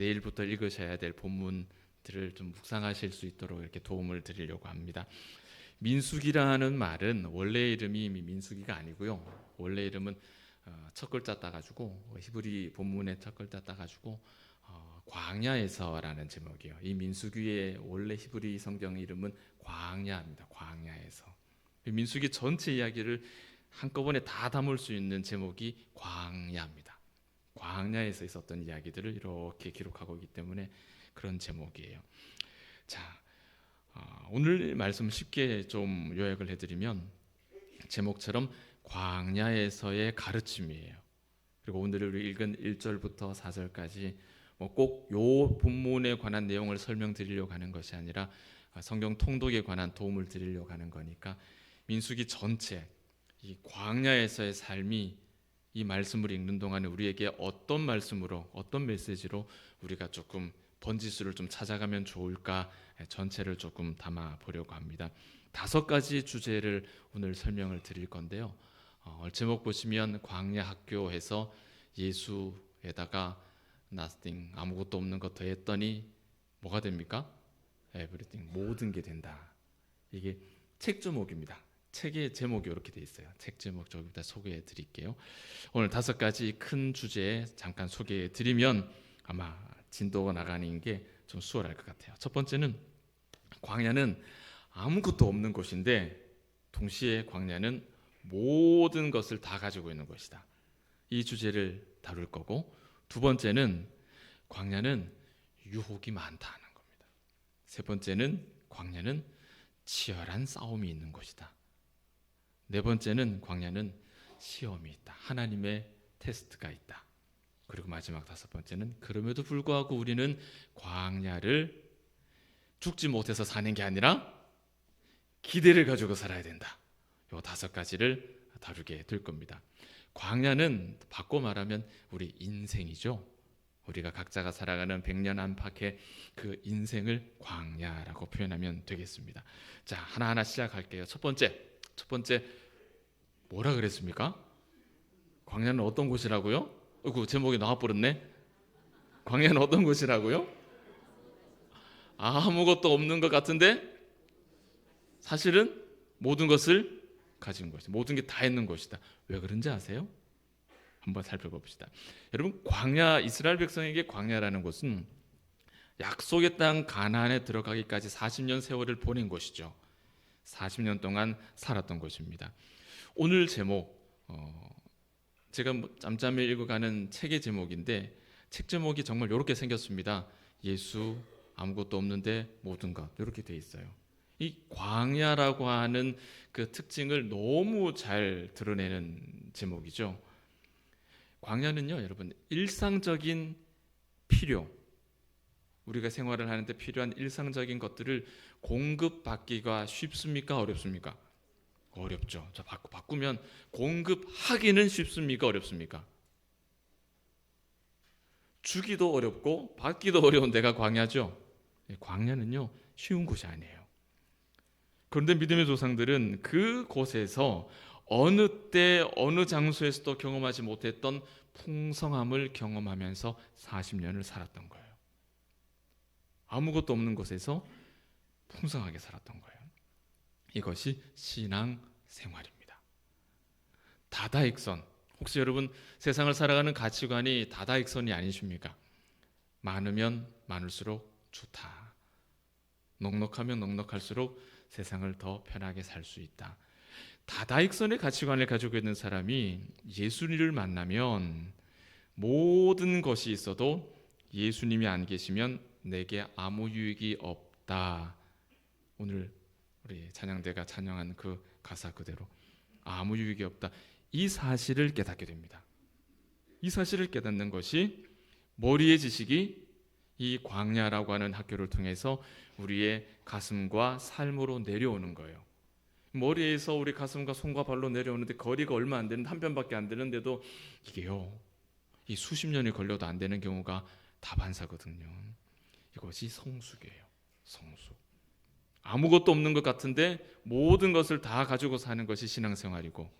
내일부터 읽으셔야 될 본문들을 좀 묵상하실 수 있도록 이렇게 도움을 드리려고 합니다. 민수기라는 말은 원래 이름이 민수기가 아니고요. 원래 이름은 첫 글자 따가지고 히브리 본문의 첫 글자 따가지고 광야에서라는 제목이에요. 이 민수기의 원래 히브리 성경 이름은 광야입니다. 광야에서. 민수기 전체 이야기를 한꺼번에 다 담을 수 있는 제목이 광야입니다. 광야에서 있었던 이야기들을 이렇게 기록하고 있기 때문에 그런 제목이에요. 자, 오늘 말씀을 쉽게 좀 요약을 해드리면 제목처럼 광야에서의 가르침이에요. 그리고 오늘 우리 읽은 1절부터 4절까지 꼭 요 본문에 관한 내용을 설명드리려고 하는 것이 아니라 성경 통독에 관한 도움을 드리려고 하는 거니까 민수기 전체 이 광야에서의 삶이 이 말씀을 읽는 동안에 우리에게 어떤 말씀으로 어떤 메시지로 우리가 조금 번지수를 좀 찾아가면 좋을까 전체를 조금 담아 보려고 합니다. 5가지 주제를 오늘 설명을 드릴 건데요. 제목 보시면 광야 학교에서 예수에다가 nothing 아무것도 없는 것 더했더니 뭐가 됩니까? everything 모든 게 된다. 이게 책 제목입니다. 책의 제목이 이렇게 돼 있어요. 책 제목 저기다 소개해 드릴게요. 오늘 5가지 큰 주제 잠깐 소개해 드리면 아마 진도가 나가는 게 좀 수월할 것 같아요. 첫 번째는 광야는 아무것도 없는 곳인데 동시에 광야는 모든 것을 다 가지고 있는 곳이다. 이 주제를 다룰 거고, 두 번째는 광야는 유혹이 많다는 겁니다. 세 번째는 광야는 치열한 싸움이 있는 곳이다. 네 번째는 광야는 시험이 있다. 하나님의 테스트가 있다. 그리고 마지막 5번째는 그럼에도 불구하고 우리는 광야를 죽지 못해서 사는 게 아니라 기대를 가지고 살아야 된다. 이 5가지를 다루게 될 겁니다. 광야는 바꿔 말하면 우리 인생이죠. 우리가 각자가 살아가는 100년 안팎의 그 인생을 광야라고 표현하면 되겠습니다. 자, 하나하나 시작할게요. 첫 번째 뭐라 그랬습니까? 광야는 어떤 곳이라고요? 제목이 나와버렸네. 광야는 어떤 곳이라고요? 아무것도 없는 것 같은데 사실은 모든 것을 가진 것이다. 모든 게 다 있는 것이다. 왜 그런지 아세요? 한번 살펴봅시다. 여러분, 광야, 이스라엘 백성에게 광야라는 곳은 약속의 땅 가나안에 들어가기까지 40년 세월을 보낸 곳이죠. 40년 동안 살았던 곳입니다. 오늘 제목 제가 짬짬이 읽어가는 책의 제목인데 책 제목이 정말 이렇게 생겼습니다. 예수 아무것도 없는데 모든 것, 이렇게 돼 있어요. 이 광야라고 하는 그 특징을 너무 잘 드러내는 제목이죠. 광야는요, 여러분, 일상적인 필요, 우리가 생활을 하는데 필요한 일상적인 것들을 공급받기가 쉽습니까? 어렵습니까? 어렵죠. 자, 바꾸면 공급하기는 쉽습니까? 어렵습니까? 주기도 어렵고 받기도 어려운 데가 광야죠. 광야는요, 쉬운 곳이 아니에요. 그런데 믿음의 조상들은 그곳에서 어느 때 어느 장소에서도 경험하지 못했던 풍성함을 경험하면서 40년을 살았던 거예요. 아무것도 없는 곳에서 풍성하게 살았던 거예요. 이것이 신앙 생활입니다. 다다익선. 혹시 여러분 세상을 살아가는 가치관이 다다익선이 아니십니까? 많으면 많을수록 좋다. 넉넉하면 넉넉할수록 세상을 더 편하게 살 수 있다. 다다익선의 가치관을 가지고 있는 사람이 예수님을 만나면 모든 것이 있어도 예수님이 안 계시면 내게 아무 유익이 없다. 오늘 우리 찬양대가 찬양한 그 가사 그대로 아무 유익이 없다. 이 사실을 깨닫게 됩니다. 이 사실을 깨닫는 것이 머리의 지식이 이 광야라고 하는 학교를 통해서 우리의 가슴과 삶으로 내려오는 거예요. 머리에서 우리 가슴과 손과 발로 내려오는데 거리가 얼마 안 되는, 한 편밖에 안 되는데도 이게요, 이 수십 년이 걸려도 안 되는 경우가 다반사거든요. 이것이 성숙이에요. 성숙. 아무것도 없는 것 같은데 모든 것을 다 가지고 사는 것이 신앙생활이고,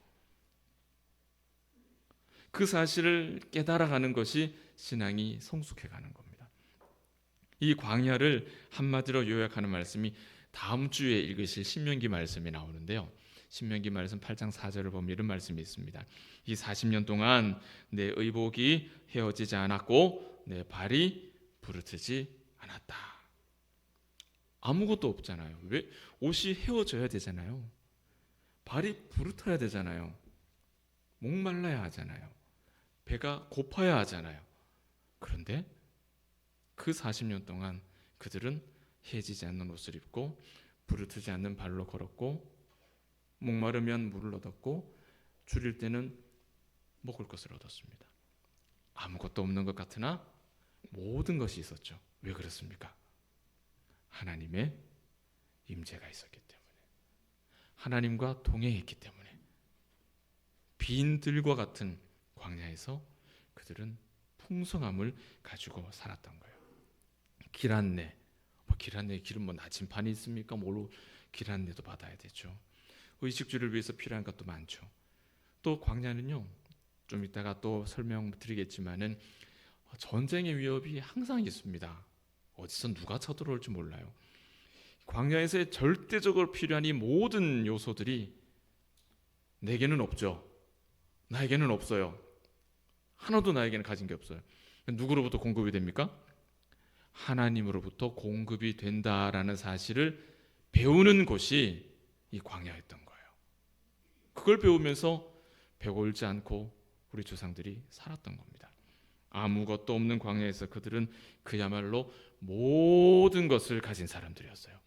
그 사실을 깨달아가는 것이 신앙이 성숙해가는 겁니다. 이 광야를 한마디로 요약하는 말씀이 다음 주에 읽으실 신명기 말씀이 나오는데요. 신명기 말씀 8장 4절을 보면 이런 말씀이 있습니다. 이 40년 동안 내 의복이 헤어지지 않았고 내 발이 부르트지 않았다. 아무것도 없잖아요. 왜? 옷이 헤어져야 되잖아요. 발이 부르터야 되잖아요. 목말라야 하잖아요. 배가 고파야 하잖아요. 그런데 그 40년 동안 그들은 헤어지지 않는 옷을 입고 부르트지 않는 발로 걸었고 목마르면 물을 얻었고 줄일 때는 먹을 것을 얻었습니다. 아무것도 없는 것 같으나 모든 것이 있었죠. 왜 그렇습니까? 하나님의 임재가 있었기 때문에, 하나님과 동행했기 때문에. 빈 들과 같은 광야에서 그들은 풍성함을 가지고 살았던 거예요. 길 안내, 길 안내에 길은 나침판이 있습니까? 뭘로 길 안내도 받아야 되죠. 의식주를 위해서 필요한 것도 많죠. 또 광야는요, 좀 이따가 또 설명드리겠지만은 전쟁의 위협이 항상 있습니다. 어디서 누가 쳐들어올지 몰라요. 광야에서 절대적으로 필요한 이 모든 요소들이 내게는 없죠. 나에게는 없어요. 하나도 나에게는 가진 게 없어요. 누구로부터 공급이 됩니까? 하나님으로부터 공급이 된다라는 사실을 배우는 곳이 이 광야였던 거예요. 그걸 배우면서 배골지 않고 우리 조상들이 살았던 겁니다. 아무것도 없는 광야에서 그들은 그야말로 모든 것을 가진 사람들이었어요.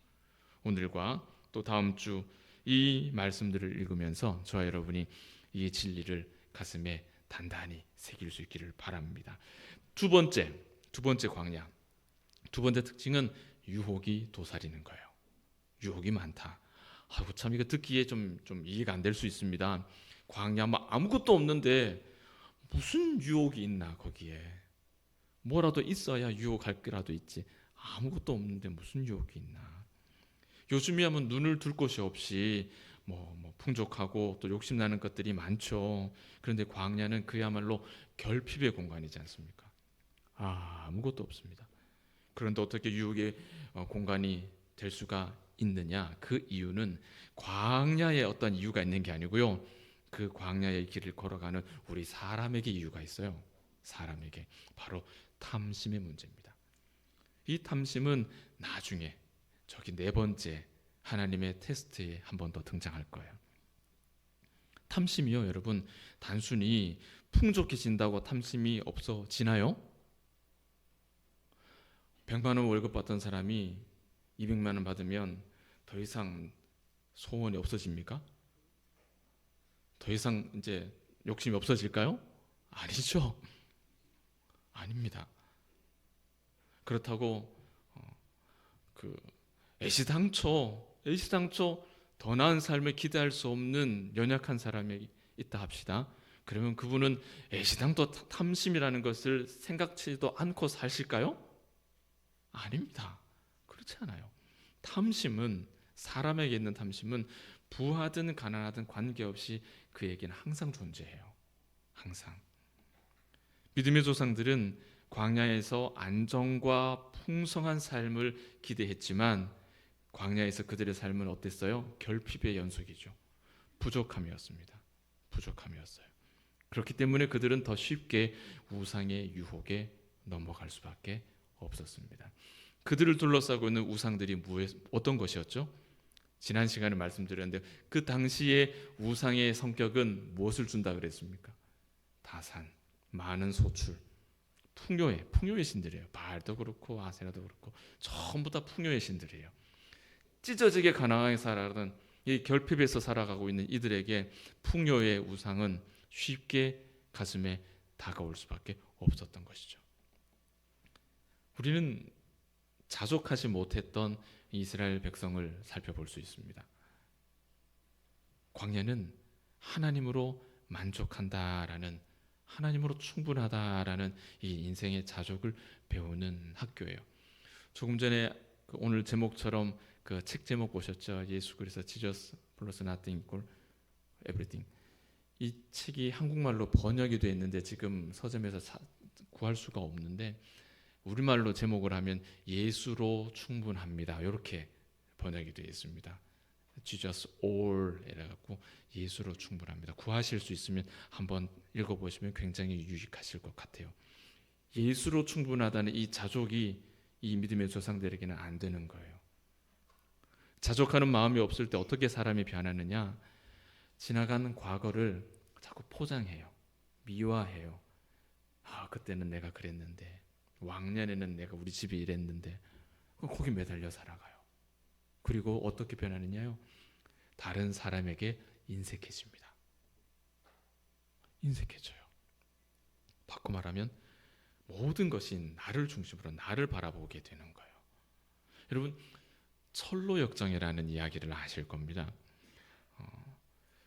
오늘과 또 다음 주 이 말씀들을 읽으면서 저와 여러분이 이 진리를 가슴에 단단히 새길 수 있기를 바랍니다. 두 번째 광야. 두 번째 특징은 유혹이 도사리는 거예요. 유혹이 많다. 아이고 참 이거 듣기에 좀 이해가 안 될 수 있습니다. 광야 아무것도 없는데 무슨 유혹이 있나 거기에. 뭐라도 있어야 유혹할 거라도 있지. 아무것도 없는데 무슨 유혹이 있나. 요즘이야 눈을 둘 곳이 없이 풍족하고 또 욕심나는 것들이 많죠. 그런데 광야는 그야말로 결핍의 공간이지 않습니까? 아무것도 없습니다. 그런데 어떻게 유혹의 공간이 될 수가 있느냐? 그 이유는 광야에 어떤 이유가 있는 게 아니고요. 그 광야의 길을 걸어가는 우리 사람에게 이유가 있어요. 사람에게. 바로 탐심의 문제입니다. 이 탐심은 나중에 저기 네 번째 하나님의 테스트에 한 번 더 등장할 거예요. 탐심이요, 여러분, 단순히 풍족해진다고 탐심이 없어지나요? 100만 원 월급 받던 사람이 200만 원 받으면 더 이상 소원이 없어집니까? 더 이상 이제 욕심이 없어질까요? 아니죠. 아닙니다. 그렇다고 애시당초 더 나은 삶을 기대할 수 없는 연약한 사람이 있다 합시다. 그러면 그분은 애시당초 탐심이라는 것을 생각지도 않고 사실까요? 아닙니다. 그렇지 않아요. 탐심은, 사람에게 있는 탐심은 부하든 가난하든 관계없이 그에게는 항상 존재해요. 항상. 믿음의 조상들은 광야에서 안정과 풍성한 삶을 기대했지만 광야에서 그들의 삶은 어땠어요? 결핍의 연속이죠. 부족함이었습니다. 부족함이었어요. 그렇기 때문에 그들은 더 쉽게 우상의 유혹에 넘어갈 수밖에 없었습니다. 그들을 둘러싸고 있는 우상들이 어떤 것이었죠? 지난 시간에 말씀드렸는데 그 당시에 우상의 성격은 무엇을 준다 그랬습니까? 다산, 많은 소출, 풍요의 신들이에요. 바알도 그렇고 아세라도 그렇고 전부 다 풍요의 신들이에요. 찢어지게 가난하게 살아가는 이 결핍에서 살아가고 있는 이들에게 풍요의 우상은 쉽게 가슴에 다가올 수밖에 없었던 것이죠. 우리는 자족하지 못했던 이스라엘 백성을 살펴볼 수 있습니다. 광야는 하나님으로 만족한다라는, 하나님으로 충분하다라는 이 인생의 자족을 배우는 학교예요. 조금 전에 오늘 제목처럼 그 책 제목 보셨죠? 예수 그리스도 Jesus plus nothing equal everything. 이 책이 한국말로 번역이 되어 있는데 지금 서점에서 구할 수가 없는데 우리말로 제목을 하면 예수로 충분합니다. 이렇게 번역이 되어 있습니다. Jesus all 이래갖고 예수로 충분합니다. 구하실 수 있으면 한번 읽어보시면 굉장히 유익하실 것 같아요. 예수로 충분하다는 이 자족이 이 믿음의 조상들에게는 안 되는 거예요. 자족하는 마음이 없을 때 어떻게 사람이 변하느냐? 지나간 과거를 자꾸 포장해요. 미화해요. 그때는 내가 그랬는데, 왕년에는 내가 우리 집이 이랬는데, 거기 매달려 살아가요. 그리고 어떻게 변하느냐요? 다른 사람에게 인색해집니다. 인색해져요. 바꿔 말하면 모든 것이 나를 중심으로 나를 바라보게 되는 거예요. 여러분, 철로역정이라는 이야기를 아실 겁니다.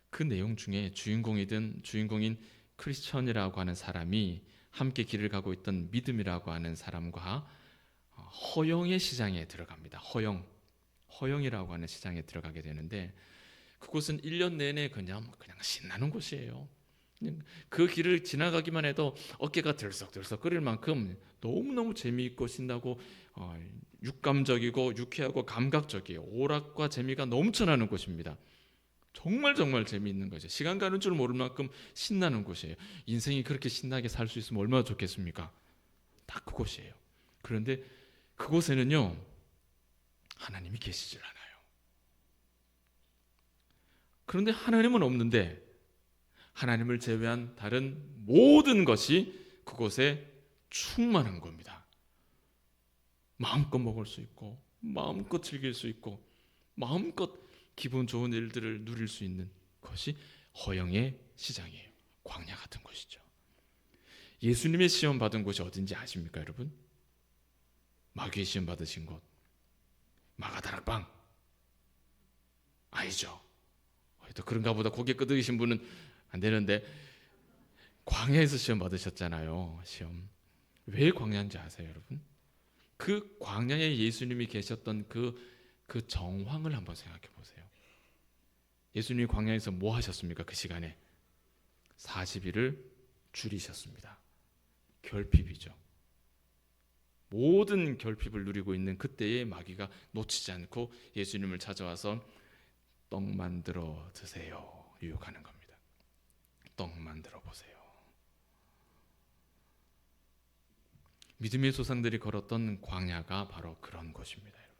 그 내용 중에 주인공인 크리스천이라고 하는 사람이 함께 길을 가고 있던 믿음이라고 하는 사람과 허영의 시장에 들어갑니다. 허영이라고 하는 시장에 들어가게 되는데, 그곳은 1년 내내 그냥 신나는 곳이에요. 그 길을 지나가기만 해도 어깨가 들썩들썩거릴 만큼 너무너무 재미있고 신나고 육감적이고 유쾌하고 감각적이에요. 오락과 재미가 넘쳐나는 곳입니다. 정말 재미있는 거죠. 시간 가는 줄 모를 만큼 신나는 곳이에요. 인생이 그렇게 신나게 살 수 있으면 얼마나 좋겠습니까? 딱 그곳이에요. 그런데 그곳에는요, 하나님이 계시질 않아요. 그런데 하나님은 없는데 하나님을 제외한 다른 모든 것이 그곳에 충만한 겁니다. 마음껏 먹을 수 있고, 마음껏 즐길 수 있고, 마음껏 기분 좋은 일들을 누릴 수 있는 것이 허영의 시장이에요. 광야 같은 곳이죠. 예수님의 시험 받은 곳이 어딘지 아십니까, 여러분? 마귀의 시험 받으신 곳, 마가다락방 아니죠. 또 그런가 보다. 고개 끄덕이신 분은 안 되는데, 광야에서 시험 받으셨잖아요. 시험. 왜 광야인지 아세요, 여러분? 그 광야에 예수님이 계셨던 그 정황을 한번 생각해 보세요. 예수님이 광야에서 뭐 하셨습니까? 그 시간에 40일을 줄이셨습니다. 결핍이죠. 모든 결핍을 누리고 있는 그때의 마귀가 놓치지 않고 예수님을 찾아와서 떡 만들어 드세요, 유혹하는 겁니다. 떡 만들어 보세요. 믿음의 조상들이 걸었던 광야가 바로 그런 곳입니다. 여러분.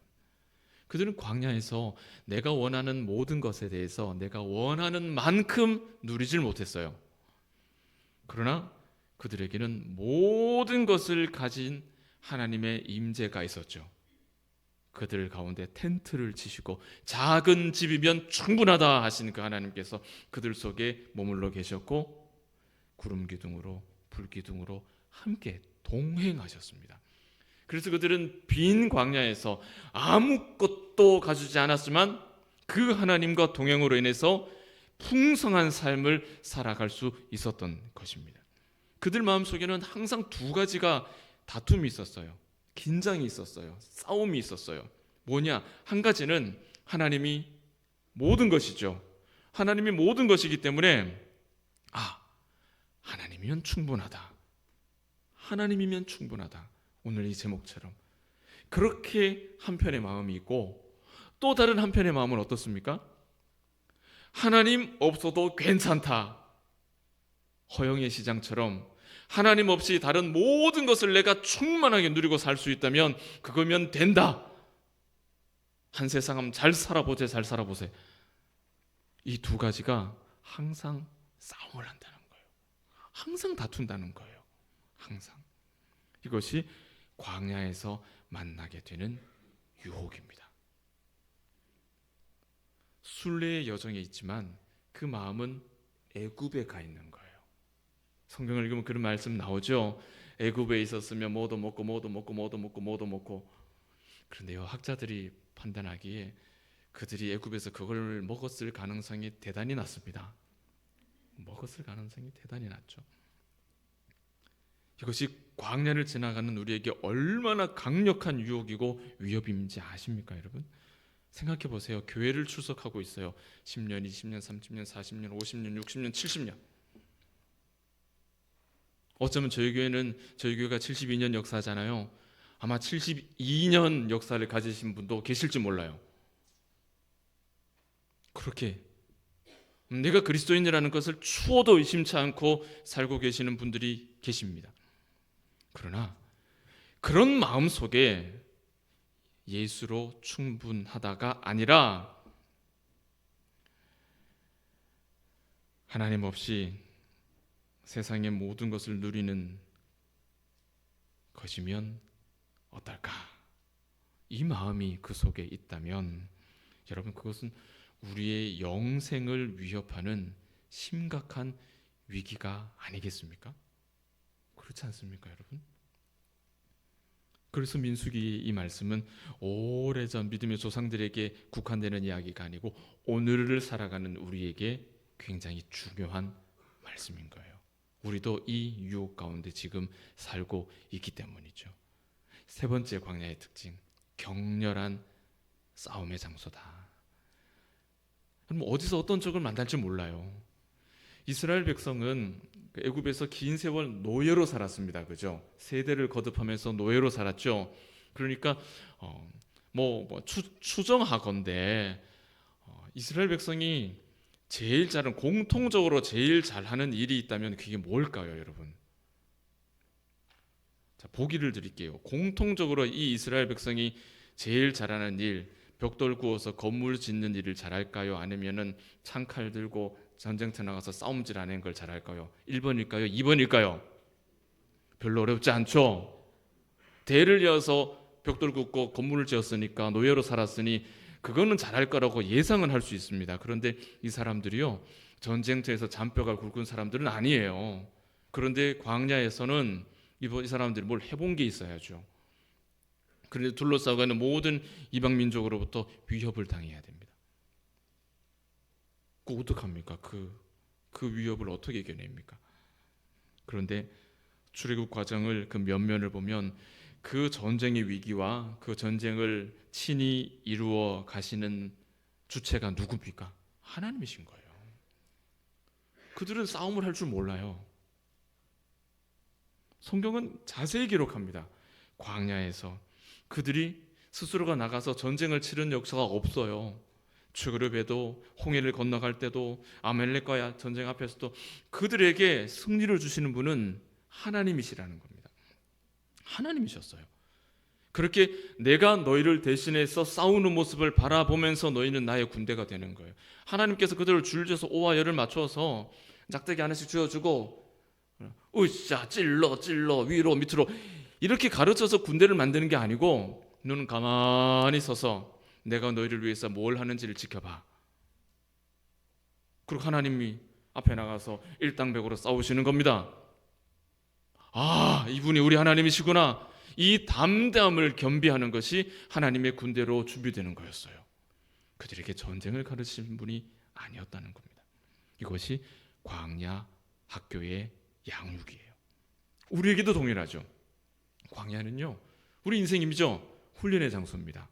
그들은 광야에서 내가 원하는 모든 것에 대해서 내가 원하는 만큼 누리질 못했어요. 그러나 그들에게는 모든 것을 가진 하나님의 임재가 있었죠. 그들 가운데 텐트를 치시고 작은 집이면 충분하다 하신 그 하나님께서 그들 속에 머물러 계셨고, 구름 기둥으로 불 기둥으로 함께 동행하셨습니다. 그래서 그들은 빈 광야에서 아무것도 가지지 않았지만 그 하나님과 동행으로 인해서 풍성한 삶을 살아갈 수 있었던 것입니다. 그들 마음속에는 항상 두 가지가 다툼이 있었어요. 긴장이 있었어요. 싸움이 있었어요. 뭐냐? 한 가지는 하나님이 모든 것이죠. 하나님이 모든 것이기 때문에 하나님이면 충분하다. 하나님이면 충분하다. 오늘 이 제목처럼 그렇게 한편의 마음이 있고, 또 다른 한편의 마음은 어떻습니까? 하나님 없어도 괜찮다. 허영의 시장처럼 하나님 없이 다른 모든 것을 내가 충만하게 누리고 살 수 있다면 그거면 된다. 한 세상 잘 살아보세. 이 두 가지가 항상 싸움을 한다는 거예요. 항상 다툰다는 거예요. 항상. 이것이 광야에서 만나게 되는 유혹입니다. 순례의 여정에 있지만 그 마음은 애굽에 가 있는 거예요. 성경을 읽으면 그런 말씀 나오죠. 애굽에 있었으면 뭐도 먹고. 그런데요, 학자들이 판단하기에 그들이 애굽에서 그걸 먹었을 가능성이 대단히 낮습니다. 먹었을 가능성이 대단히 낮죠. 이것이 광야를 지나가는 우리에게 얼마나 강력한 유혹이고 위협인지 아십니까, 여러분? 생각해 보세요. 교회를 출석하고 있어요. 10년, 20년, 30년, 40년, 50년, 60년, 70년. 어쩌면 저희 교회가 72년 역사잖아요. 아마 72년 역사를 가지신 분도 계실지 몰라요. 그렇게 내가 그리스도인이라는 것을 추호도 의심치 않고 살고 계시는 분들이 계십니다. 그러나 그런 마음 속에 예수로 충분하다가 아니라 하나님 없이 세상의 모든 것을 누리는 것이면 어떨까? 이 마음이 그 속에 있다면 여러분, 그것은 우리의 영생을 위협하는 심각한 위기가 아니겠습니까? 그렇지 않습니까, 여러분? 그래서 민수기 이 말씀은 오래전 믿음의 조상들에게 국한되는 이야기가 아니고 오늘을 살아가는 우리에게 굉장히 중요한 말씀인 거예요. 우리도 이 유혹 가운데 지금 살고 있기 때문이죠. 세 번째 광야의 특징, 격렬한 싸움의 장소다. 어디서 어떤 적을 만날지 몰라요. 이스라엘 백성은 애굽에서 긴 세월 노예로 살았습니다. 그죠? 세대를 거듭하면서 노예로 살았죠. 그러니까 추정하건대 이스라엘 백성이 공통적으로 제일 잘하는 일이 있다면 그게 뭘까요, 여러분? 자, 보기를 드릴게요. 공통적으로 이 이스라엘 백성이 제일 잘하는 일, 벽돌 구워서 건물 짓는 일을 잘할까요? 아니면은 창칼 들고 전쟁터 나가서 싸움질 하는 걸 잘할까요? 1번일까요? 2번일까요? 별로 어렵지 않죠? 대를 이어서 벽돌 굽고 건물을 지었으니까, 노예로 살았으니 그거는 잘할 거라고 예상은 할 수 있습니다. 그런데 이 사람들이요, 전쟁터에서 잔뼈가 굵은 사람들은 아니에요. 그런데 광야에서는 이 사람들이 뭘 해본 게 있어야죠. 그런데 둘러싸고 있는 모든 이방 민족으로부터 위협을 당해야 됩니다. 그 어떡합니까? 그 위협을 어떻게 이겨냅니까? 그런데 출애굽 과정을 그 면면을 보면 그 전쟁의 위기와 그 전쟁을 친히 이루어 가시는 주체가 누굽니까? 하나님이신 거예요. 그들은 싸움을 할 줄 몰라요. 성경은 자세히 기록합니다. 광야에서 그들이 스스로가 나가서 전쟁을 치른 역사가 없어요. 출애굽에도, 홍해를 건너갈 때도, 아말렉과의 전쟁 앞에서도 그들에게 승리를 주시는 분은 하나님이시라는 겁니다. 하나님이셨어요. 그렇게 내가 너희를 대신해서 싸우는 모습을 바라보면서 너희는 나의 군대가 되는 거예요. 하나님께서 그들을 줄져서 오와 열을 맞춰서 짝대기 하나씩 쥐어주고 으쌰 찔러 위로 밑으로 이렇게 가르쳐서 군대를 만드는 게 아니고, 너는 가만히 서서 내가 너희를 위해서 뭘 하는지를 지켜봐. 그리고 하나님이 앞에 나가서 일당백으로 싸우시는 겁니다. 아, 이분이 우리 하나님이시구나. 이 담대함을 겸비하는 것이 하나님의 군대로 준비되는 거였어요. 그들에게 전쟁을 가르치신 분이 아니었다는 겁니다. 이것이 광야 학교의 양육이에요. 우리에게도 동일하죠. 광야는요, 우리 인생이죠. 훈련의 장소입니다.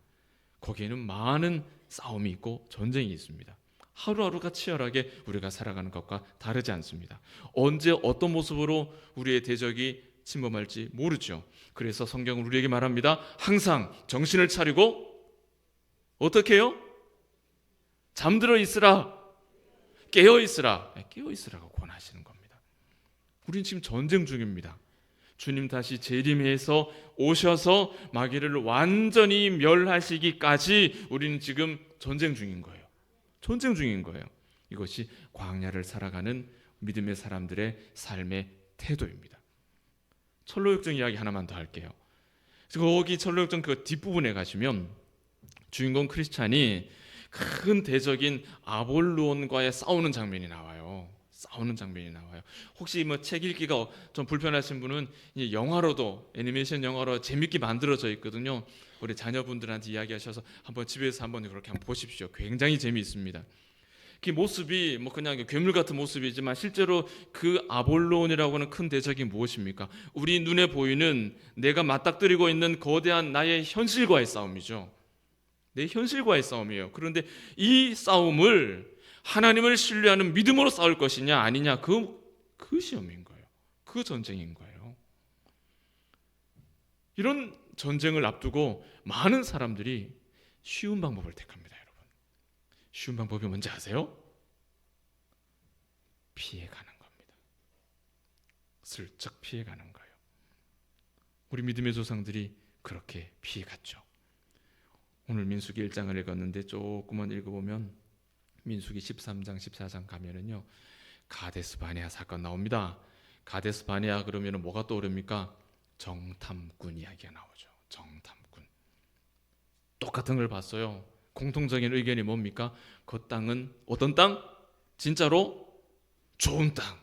거기에는 많은 싸움이 있고 전쟁이 있습니다. 하루하루가 치열하게 우리가 살아가는 것과 다르지 않습니다. 언제 어떤 모습으로 우리의 대적이 침범할지 모르죠. 그래서 성경은 우리에게 말합니다. 항상 정신을 차리고 어떻게 해요? 잠들어 있으라, 깨어 있으라. 깨어 있으라고 권하시는 겁니다. 우리는 지금 전쟁 중입니다. 주님 다시 재림해서 오셔서 마귀를 완전히 멸하시기까지 우리는 지금 전쟁 중인 거예요. 전쟁 중인 거예요. 이것이 광야를 살아가는 믿음의 사람들의 삶의 태도입니다. 철로역정 이야기 하나만 더 할게요. 거기 철로역정 그 뒷부분에 가시면 주인공 크리스찬이 큰 대적인 아볼론과의 싸우는 장면이 나와요. 혹시 책 읽기가 좀 불편하신 분은 영화로도, 애니메이션 영화로 재밌게 만들어져 있거든요. 우리 자녀분들한테 이야기하셔서 한번 집에서 한번 그렇게 한번 보십시오. 굉장히 재미있습니다. 그 모습이 그냥 괴물 같은 모습이지만 실제로 그 아볼론이라고 하는 큰 대적이 무엇입니까? 우리 눈에 보이는 내가 맞닥뜨리고 있는 거대한 나의 현실과의 싸움이죠. 내 현실과의 싸움이에요. 그런데 이 싸움을 하나님을 신뢰하는 믿음으로 싸울 것이냐 아니냐, 그 시험인 거예요. 그 전쟁인 거예요. 이런 전쟁을 앞두고 많은 사람들이 쉬운 방법을 택합니다. 여러분, 쉬운 방법이 뭔지 아세요? 피해가는 겁니다. 슬쩍 피해가는 거예요. 우리 믿음의 조상들이 그렇게 피해갔죠. 오늘 민수기 1장을 읽었는데 조금만 읽어보면 민수기 13장 14장 가면은요, 가데스 바네아 사건 나옵니다. 가데스 바네아 그러면 뭐가 떠오릅니까? 정탐꾼 이야기가 나오죠. 정탐꾼. 똑같은 걸 봤어요. 공통적인 의견이 뭡니까? 그 땅은 어떤 땅? 진짜로 좋은 땅.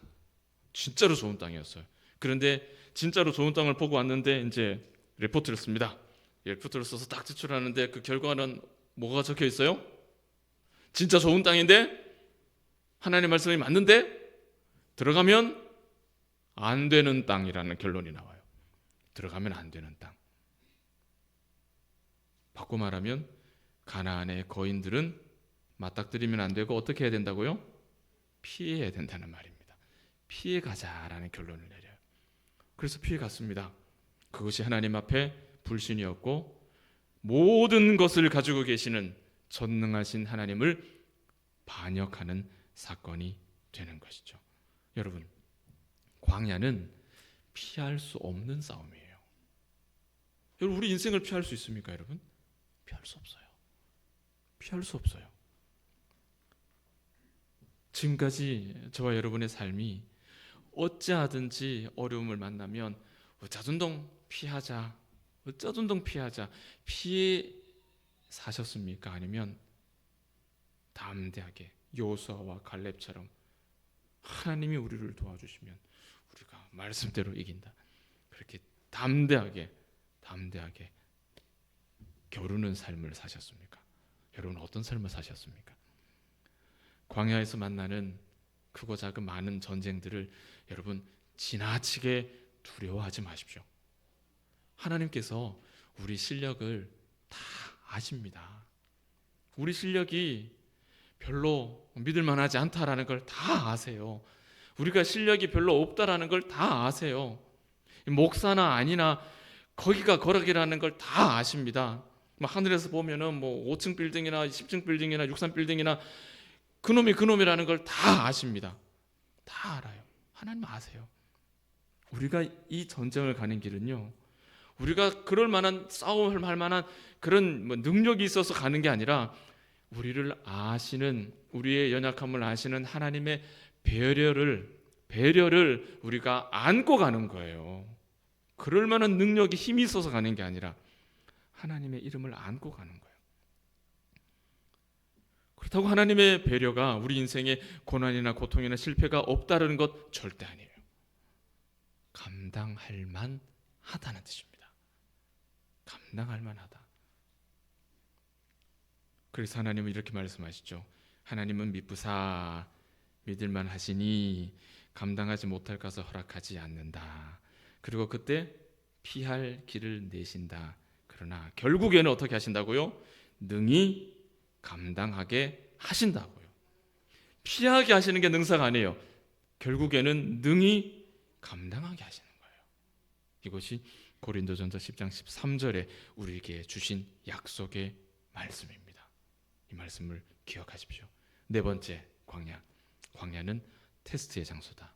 진짜로 좋은 땅이었어요. 그런데 진짜로 좋은 땅을 보고 왔는데 이제 리포트를 씁니다. 리포트를 써서 딱 제출하는데 그 결과는 뭐가 적혀 있어요? 진짜 좋은 땅인데 하나님 말씀이 맞는데 들어가면 안 되는 땅이라는 결론이 나와요. 들어가면 안 되는 땅. 바꿔 말하면 가나안의 거인들은 맞닥뜨리면 안 되고 어떻게 해야 된다고요? 피해야 된다는 말입니다. 피해 가자라는 결론을 내려요. 그래서 피해 갔습니다. 그것이 하나님 앞에 불신이었고 모든 것을 가지고 계시는 전능하신 하나님을 반역하는 사건이 되는 것이죠. 여러분, 광야는 피할 수 없는 싸움이에요. 여러분, 우리 인생을 피할 수 있습니까, 여러분? 피할 수 없어요. 피할 수 없어요. 지금까지 저와 여러분의 삶이 어찌하든지 어려움을 만나면 어쩌든동 피하자, 어쩌든동 피하자, 피해 사셨습니까? 아니면 담대하게 여호수아와 갈렙처럼 하나님이 우리를 도와주시면 우리가 말씀대로 이긴다, 그렇게 담대하게 겨루는 삶을 사셨습니까? 여러분, 어떤 삶을 사셨습니까? 광야에서 만나는 크고 작은 많은 전쟁들을 여러분 지나치게 두려워하지 마십시오. 하나님께서 우리 실력을 다 아십니다. 우리 실력이 별로 믿을만하지 않다라는 걸 다 아세요. 우리가 실력이 별로 없다라는 걸 다 아세요. 목사나 아니나 거기가 거락이라는 걸 다 아십니다. 하늘에서 보면은 5층 빌딩이나 10층 빌딩이나 6산 빌딩이나 그놈이라는 걸 다 아십니다. 다 알아요. 하나님 아세요. 우리가 이 전쟁을 가는 길은요, 우리가 그럴 만한 싸움을 할 만한 그런 능력이 있어서 가는 게 아니라 우리를 아시는, 우리의 연약함을 아시는 하나님의 배려를 우리가 안고 가는 거예요. 그럴 만한 능력이 힘이 있어서 가는 게 아니라 하나님의 이름을 안고 가는 거예요. 그렇다고 하나님의 배려가 우리 인생에 고난이나 고통이나 실패가 없다는 것 절대 아니에요. 감당할 만하다는 뜻입니다. 감당할 만하다. 그래서 하나님은 이렇게 말씀하시죠. 하나님은 미쁘사 믿을만 하시니 감당하지 못할 것을 허락하지 않는다. 그리고 그때 피할 길을 내신다. 그러나 결국에는 어떻게 하신다고요? 능히 감당하게 하신다고요. 피하게 하시는 게 능사가 아니에요. 결국에는 능히 감당하게 하시는 거예요. 이것이 고린도전서 10장 13절에 우리에게 주신 약속의 말씀입니다. 이 말씀을 기억하십시오. 네 번째, 광야는 테스트의 장소다.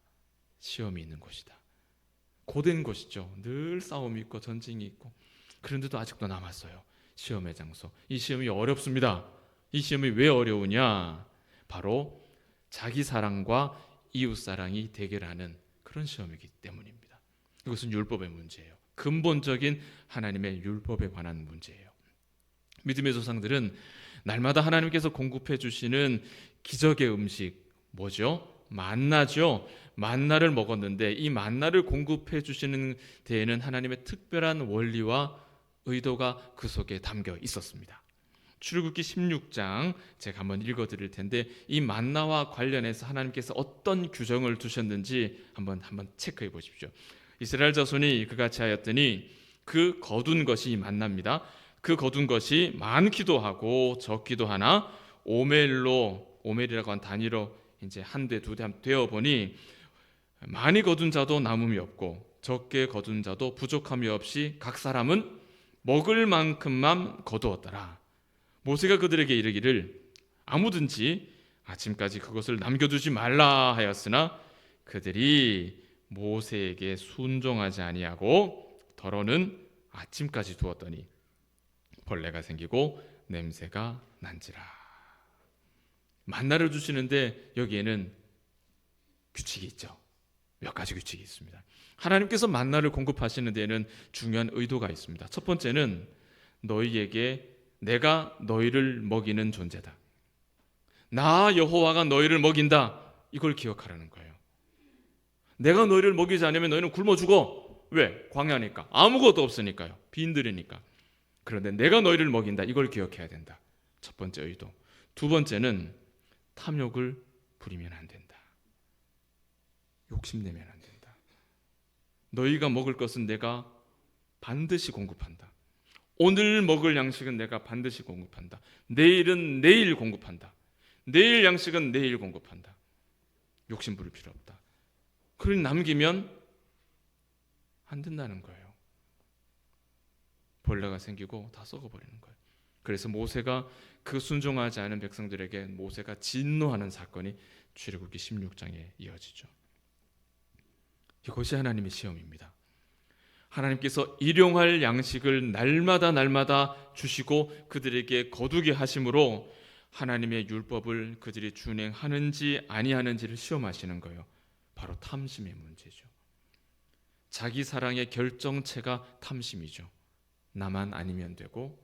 시험이 있는 곳이다. 고된 곳이죠. 늘 싸움이 있고 전쟁이 있고, 그런데도 아직도 남았어요. 시험의 장소. 이 시험이 어렵습니다. 이 시험이 왜 어려우냐? 바로 자기 사랑과 이웃 사랑이 대결하는 그런 시험이기 때문입니다. 이것은 율법의 문제예요. 근본적인 하나님의 율법에 관한 문제예요. 믿음의 조상들은 날마다 하나님께서 공급해 주시는 기적의 음식 뭐죠? 만나죠. 만나를 먹었는데 이 만나를 공급해 주시는 데에는 하나님의 특별한 원리와 의도가 그 속에 담겨 있었습니다. 출애굽기 16장 제가 한번 읽어드릴 텐데 이 만나와 관련해서 하나님께서 어떤 규정을 두셨는지 한번 체크해 보십시오. 이스라엘 자손이 그같이 하였더니 그 거둔 것이 이 만나입니다. 그 거둔 것이 많기도 하고 적기도 하나 오멜이라고 한 단위로 이제 한 대, 두 대 되어 보니 많이 거둔 자도 남음이 없고 적게 거둔 자도 부족함이 없이 각 사람은 먹을 만큼만 거두었더라. 모세가 그들에게 이르기를 아무든지 아침까지 그것을 남겨두지 말라 하였으나 그들이 모세에게 순종하지 아니하고 더러는 아침까지 두었더니 벌레가 생기고 냄새가 난지라. 만나를 주시는데 여기에는 규칙이 있죠. 몇 가지 규칙이 있습니다. 하나님께서 만나를 공급하시는 데에는 중요한 의도가 있습니다. 첫 번째는 너희에게 내가 너희를 먹이는 존재다. 나 여호와가 너희를 먹인다. 이걸 기억하라는 거예요. 내가 너희를 먹이지 않으면 너희는 굶어 죽어. 왜? 광야니까. 아무것도 없으니까요. 빈들이니까. 그런데 내가 너희를 먹인다. 이걸 기억해야 된다. 첫 번째 의도. 두 번째는 탐욕을 부리면 안 된다. 욕심내면 안 된다. 너희가 먹을 것은 내가 반드시 공급한다. 오늘 먹을 양식은 내가 반드시 공급한다. 내일은 내일 공급한다. 내일 양식은 내일 공급한다. 욕심 부릴 필요 없다. 그러니 남기면 안 된다는 거예요. 벌레가 생기고 다 썩어버리는 거예요. 그래서 모세가 그 순종하지 않은 백성들에게 모세가 진노하는 사건이 출애굽기 16장에 이어지죠. 이것이 하나님의 시험입니다. 하나님께서 일용할 양식을 날마다 주시고 그들에게 거두게 하심으로 하나님의 율법을 그들이 준행하는지 아니하는지를 시험하시는 거예요. 바로 탐심의 문제죠. 자기 사랑의 결정체가 탐심이죠. 나만 아니면 되고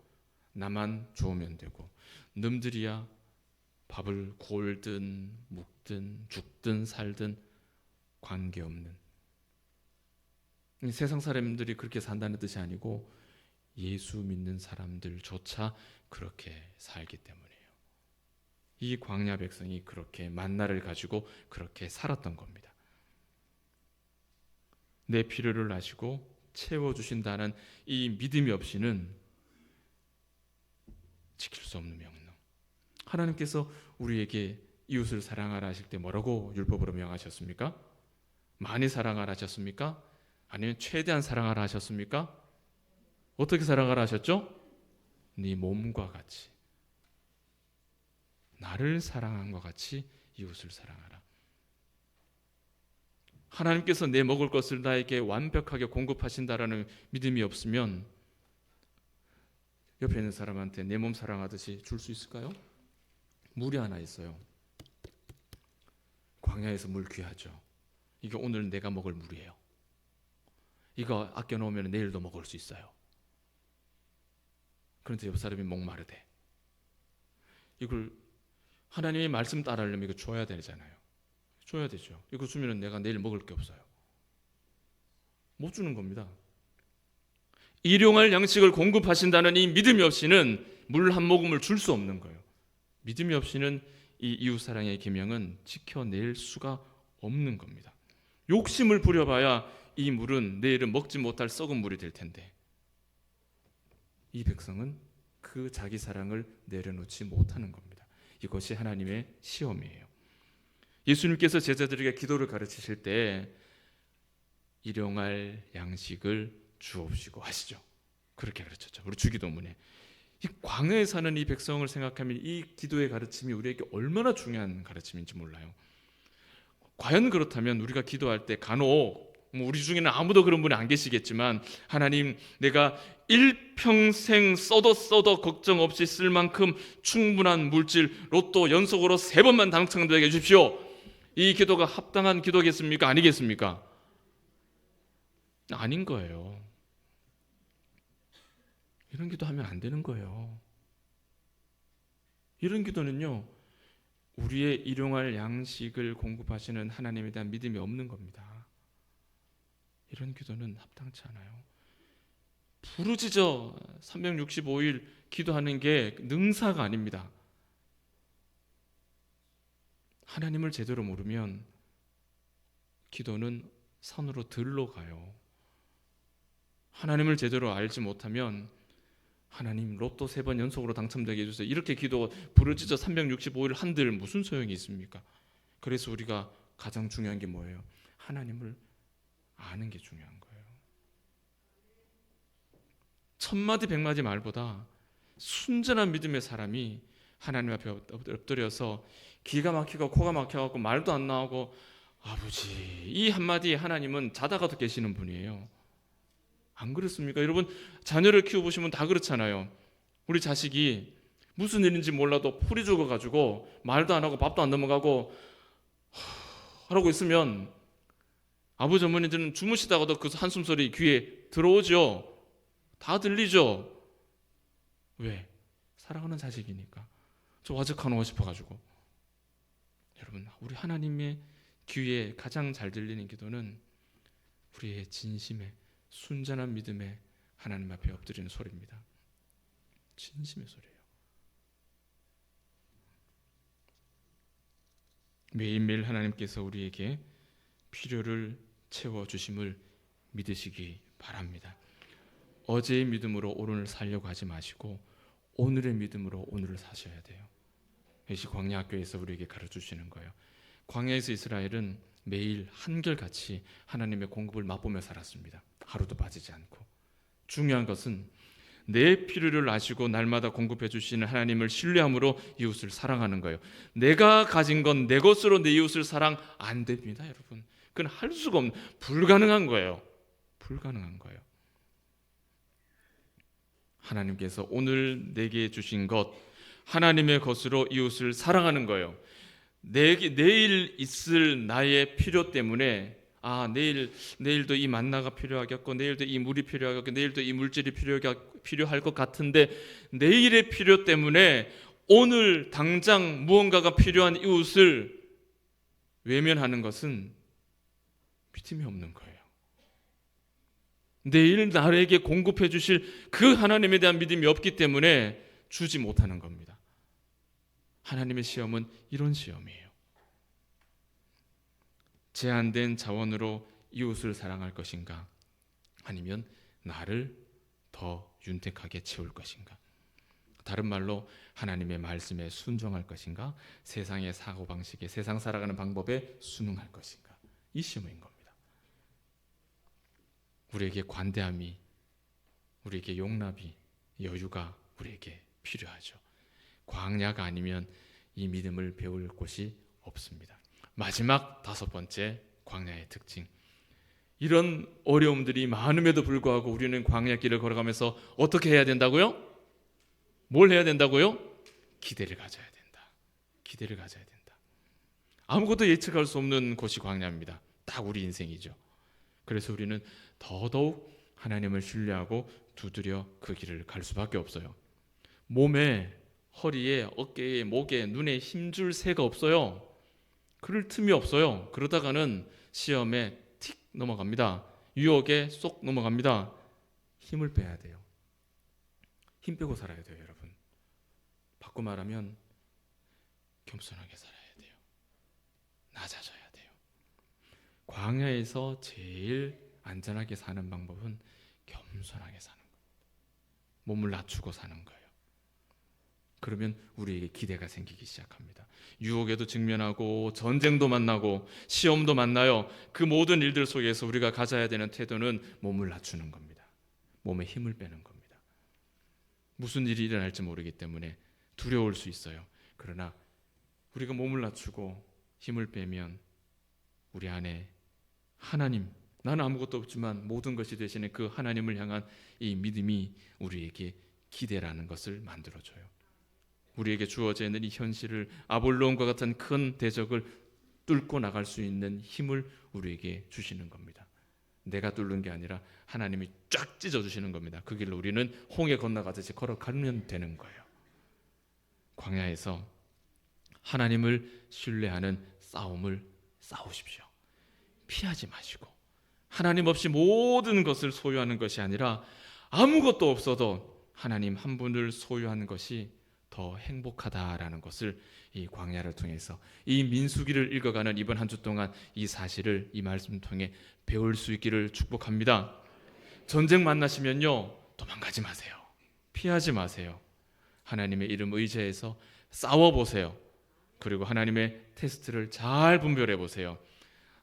나만 좋으면 되고 놈들이야 밥을 골든 묵든 죽든 살든 관계없는, 세상 사람들이 그렇게 산다는 뜻이 아니고 예수 믿는 사람들조차 그렇게 살기 때문이에요. 이 광야 백성이 그렇게 만나를 가지고 그렇게 살았던 겁니다. 내 필요를 아시고 채워주신다는 이 믿음이 없이는 지킬 수 없는 명령. 하나님께서 우리에게 이웃을 사랑하라 하실 때 뭐라고 율법으로 명하셨습니까? 많이 사랑하라 하셨습니까? 아니면 최대한 사랑하라 하셨습니까? 어떻게 사랑하라 하셨죠? 네 몸과 같이, 나를 사랑한 것 같이 이웃을 사랑하라. 하나님께서 내 먹을 것을 나에게 완벽하게 공급하신다라는 믿음이 없으면 옆에 있는 사람한테 내 몸 사랑하듯이 줄 수 있을까요? 물이 하나 있어요. 광야에서 물 귀하죠. 이게 오늘 내가 먹을 물이에요. 이거 아껴놓으면 내일도 먹을 수 있어요. 그런데 옆 사람이 목마르대. 이걸 하나님의 말씀 따르려면 이거 줘야 되잖아요. 줘야 되죠. 이거 주면 내가 내일 먹을 게 없어요. 못 주는 겁니다. 일용할 양식을 공급하신다는 이 믿음이 없이는 물 한 모금을 줄 수 없는 거예요. 믿음이 없이는 이 이웃사랑의 계명은 지켜낼 수가 없는 겁니다. 욕심을 부려봐야 이 물은 내일은 먹지 못할 썩은 물이 될 텐데 이 백성은 그 자기 사랑을 내려놓지 못하는 겁니다. 이것이 하나님의 시험이에요. 예수님께서 제자들에게 기도를 가르치실 때 일용할 양식을 주옵시고 하시죠. 그렇게 가르쳤죠. 우리 주기도문에. 이 광야에 사는 이 백성을 생각하면 이 기도의 가르침이 우리에게 얼마나 중요한 가르침인지 몰라요. 과연 그렇다면 우리가 기도할 때 간혹 우리 중에는 아무도 그런 분이 안 계시겠지만 하나님 내가 일평생 써도 걱정 없이 쓸 만큼 충분한 물질 로또 연속으로 3번만 당첨되게 해주십시오. 이 기도가 합당한 기도겠습니까? 아니겠습니까? 아닌 거예요. 이런 기도하면 안 되는 거예요. 이런 기도는요, 우리의 일용할 양식을 공급하시는 하나님에 대한 믿음이 없는 겁니다. 이런 기도는 합당치 않아요. 부르짖어 365일 기도하는 게 능사가 아닙니다. 하나님을 제대로 모르면 기도는 산으로 들러 가요. 하나님을 제대로 알지 못하면 하나님 로또 3번 연속으로 당첨되게 해주세요. 이렇게 기도 부르짖어 365일 한들 무슨 소용이 있습니까? 그래서 우리가 가장 중요한 게 뭐예요? 하나님을 아는 게 중요한 거예요. 천마디 백마디 말보다 순전한 믿음의 사람이 하나님 앞에 엎드려서 기가 막히고 코가 막혀갖고 말도 안 나오고 아버지 이 한마디 하나님은 자다가도 계시는 분이에요. 안 그렇습니까? 여러분 자녀를 키워보시면 다 그렇잖아요. 우리 자식이 무슨 일인지 몰라도 풀이 죽어가지고 말도 안 하고 밥도 안 넘어가고 하라고 있으면 아버지 어머니들은 주무시다가도 그 한숨소리 귀에 들어오죠. 다 들리죠. 왜? 사랑하는 자식이니까. 저 와적하고 싶어가지고. 여러분 우리 하나님의 귀에 가장 잘 들리는 기도는 우리의 진심의 순전한 믿음에 하나님 앞에 엎드리는 소리입니다. 진심의 소리예요. 매일매일 하나님께서 우리에게 필요를 채워주심을 믿으시기 바랍니다. 어제의 믿음으로 오늘을 살려고 하지 마시고 오늘의 믿음으로 오늘을 사셔야 돼요. 이것이 광야학교에서 우리에게 가르쳐주시는 거예요. 광야에서 이스라엘은 매일 한결같이 하나님의 공급을 맛보며 살았습니다. 하루도 빠지지 않고. 중요한 것은 내 필요를 아시고 날마다 공급해 주시는 하나님을 신뢰함으로 이웃을 사랑하는 거예요. 내가 가진 건 내 것으로 내 이웃을 사랑 안 됩니다, 여러분. 그건 할 수가 없는, 불가능한 거예요. 불가능한 거예요. 하나님께서 오늘 내게 주신 것, 하나님의 것으로 이웃을 사랑하는 거예요. 내일 있을 나의 필요 때문에 내일도 이 만나가 필요하겠고 내일도 이 물이 필요하겠고 내일도 이 물질이 필요할 것 같은데 내일의 필요 때문에 오늘 당장 무언가가 필요한 이웃을 외면하는 것은 믿음이 없는 거예요. 내일 나에게 공급해 주실 그 하나님에 대한 믿음이 없기 때문에 주지 못하는 겁니다. 하나님의 시험은 이런 시험이에요. 제한된 자원으로 이웃을 사랑할 것인가? 아니면 나를 더 윤택하게 채울 것인가? 다른 말로 하나님의 말씀에 순종할 것인가? 세상의 사고방식에 세상 살아가는 방법에 순응할 것인가? 이 시험인 겁니다. 우리에게 관대함이, 우리에게 용납이, 여유가 우리에게 필요하죠. 광야가 아니면 이 믿음을 배울 곳이 없습니다. 마지막 5번째 광야의 특징. 이런 어려움들이 많음에도 불구하고 우리는 광야 길을 걸어가면서 어떻게 해야 된다고요? 뭘 해야 된다고요? 기대를 가져야 된다. 기대를 가져야 된다. 아무것도 예측할 수 없는 곳이 광야입니다. 딱 우리 인생이죠. 그래서 우리는 더더욱 하나님을 신뢰하고 두드려 그 길을 갈 수밖에 없어요. 몸에, 허리에, 어깨에, 목에, 눈에 힘줄 새가 없어요. 그럴 틈이 없어요. 그러다가는 시험에 틱 넘어갑니다. 유혹에 쏙 넘어갑니다. 힘을 빼야 돼요. 힘 빼고 살아야 돼요, 여러분. 바꿔 말하면 겸손하게 살아야 돼요. 낮아져야 돼요. 광야에서 제일 안전하게 사는 방법은 겸손하게 사는 거예요. 몸을 낮추고 사는 거예요. 그러면 우리에게 기대가 생기기 시작합니다. 유혹에도 직면하고 전쟁도 만나고 시험도 만나요. 그 모든 일들 속에서 우리가 가져야 되는 태도는 몸을 낮추는 겁니다. 몸에 힘을 빼는 겁니다. 무슨 일이 일어날지 모르기 때문에 두려울 수 있어요. 그러나 우리가 몸을 낮추고 힘을 빼면 우리 안에 하나님, 나는 아무것도 없지만 모든 것이 되시는 그 하나님을 향한 이 믿음이 우리에게 기대라는 것을 만들어줘요. 우리에게 주어져 있는 이 현실을, 아볼론과 같은 큰 대적을 뚫고 나갈 수 있는 힘을 우리에게 주시는 겁니다. 내가 뚫는 게 아니라 하나님이 쫙 찢어주시는 겁니다. 그 길로 우리는 홍해 건너가듯이 걸어가면 되는 거예요. 광야에서 하나님을 신뢰하는 싸움을 싸우십시오. 피하지 마시고 하나님 없이 모든 것을 소유하는 것이 아니라 아무것도 없어도 하나님 한 분을 소유하는 것이 더 행복하다라는 것을 이 광야를 통해서, 이 민수기를 읽어가는 이번 한 주 동안 이 사실을 이 말씀 통해 배울 수 있기를 축복합니다. 전쟁 만나시면요, 도망가지 마세요. 피하지 마세요. 하나님의 이름 의지해서 싸워보세요. 그리고 하나님의 테스트를 잘 분별해 보세요.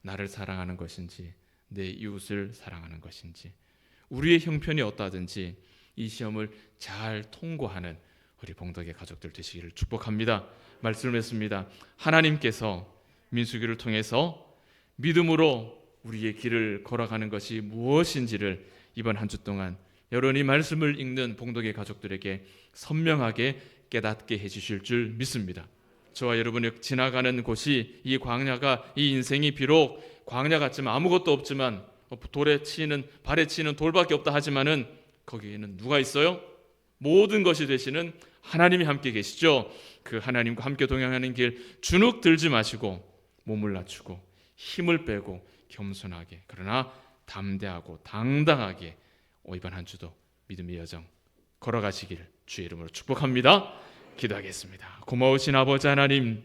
나를 사랑하는 것인지 내 이웃을 사랑하는 것인지, 우리의 형편이 어떠하든지 이 시험을 잘 통과하는 우리 봉덕의 가족들 되시기를 축복합니다. 말씀을 맺습니다. 하나님께서 민수기를 통해서 믿음으로 우리의 길을 걸어가는 것이 무엇인지를 이번 한 주 동안 여러분이 말씀을 읽는 봉독의 가족들에게 선명하게 깨닫게 해주실 줄 믿습니다. 저와 여러분이 지나가는 곳이 이 광야가, 이 인생이 비록 광야 같지만 아무것도 없지만 발에 치이는 돌밖에 없다 하지만은 거기에는 누가 있어요? 모든 것이 되시는 하나님이 함께 계시죠. 그 하나님과 함께 동행하는 길 주눅 들지 마시고 몸을 낮추고 힘을 빼고 겸손하게 그러나 담대하고 당당하게 이번 한 주도 믿음의 여정 걸어가시기를 주의 이름으로 축복합니다. 기도하겠습니다. 고마우신 아버지 하나님,